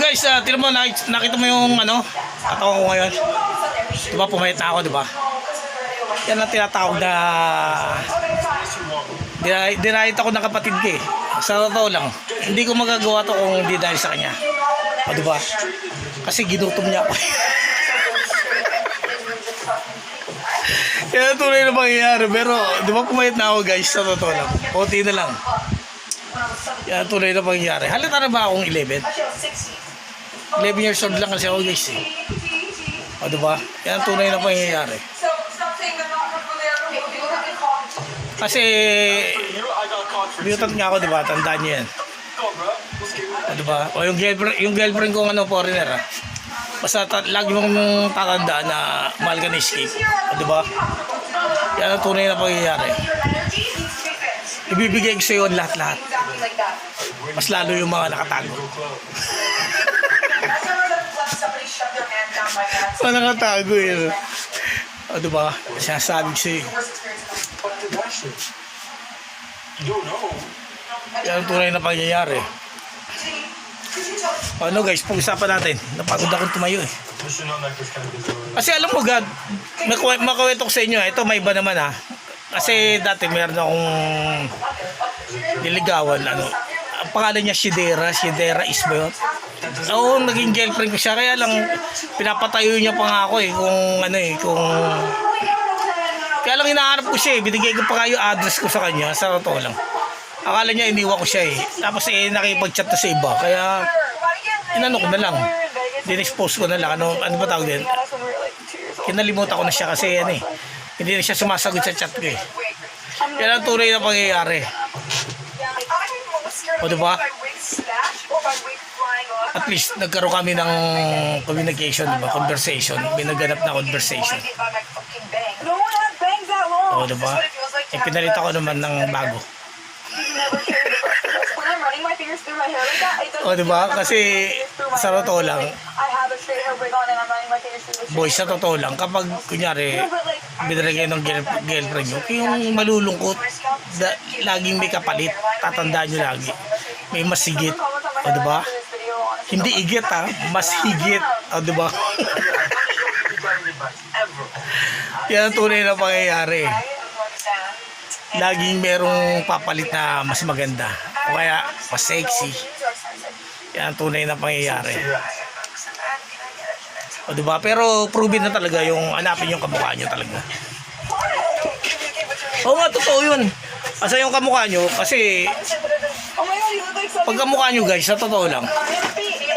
guys, tignan mo, nakita mo yung ano, katawan ko ngayon. Diba, pumayat na ako, diba? Yan ang tinatawag na dinahit ako ng kapatid ko eh. Sa totoo lang, hindi ko magagawa to kung hindi dahil sa kanya. O diba? Kasi ginutom niya ako. Yan ang tunay na mangyayari. Pero diba pumayat na ako guys, sa totoo lang. Konti na lang. Yan ang tunay na mangyayari. Halata na ba akong 11? 11 years old lang kasi ako guys eh. O diba? Yan ang tunay na mangyayari. Kasi mutant nga ako, diba? Tandaan nyo yan. O diba? O yung girlfriend ko ano, foreigner ah. Basta lagi mong tatandaan na mahal ka na escape. O diba? Yan ang tunay na pangyayari. Ibibigay ko sa iyo lahat-lahat. Mas lalo yung mga nakatago. Mga nakatago yun. O diba? Sinasabi ko sa iyo. Yan ang tunay na pangyayari. Ano guys, pag-usapan natin. Napagod akong tumayo eh. Kasi alam mo God, makawento ko sa inyo. Ito may iba naman ha. Kasi dati meron akong niligawan. Ano, ang pangalan niya Shidera Ismael. Oo, naging girlfriend ko siya. Kaya lang pinapatayo niya pa nga ako eh. Kung ano eh, kung... Kaya lang hinahanap ko siya eh. Binigay ko pa nga yung address ko sa kanya. Sa totoo lang. Akala niya iniwan ko siya eh. Tapos eh nakipag-chat na sa iba. Kaya inano ko na lang. Din-expose ko na lang. Ano ba tawag din? Kinalimutan ko na siya kasi yan eh. Hindi na siya sumasagot sa chat ko eh. Yan ang tunay na pangyayari. O diba? At least nagkaroon kami ng communication, diba? Conversation. May naganap na conversation. O diba? E pinalita ko naman ng bago. O diba? Kasi sa totoo lang, boy, sa totoo lang, kapag kunyari binigay ng girlfriend nyo, yung malulungkot, laging may kapalit, tatandaan nyo lagi, may mas higit. O diba? Hindi higit ha, mas higit. O diba? Yan ang tunay na pangyayari. Laging merong papalit na mas maganda o kaya mas sexy. Yan ang tunay na pangyayari. O diba? Pero proven na talaga yung hanapin yung kamukha nyo talaga. Oo nga, totoo yun. Asa yung kamukha nyo kasi pag kamukha nyo guys, sa totoo lang,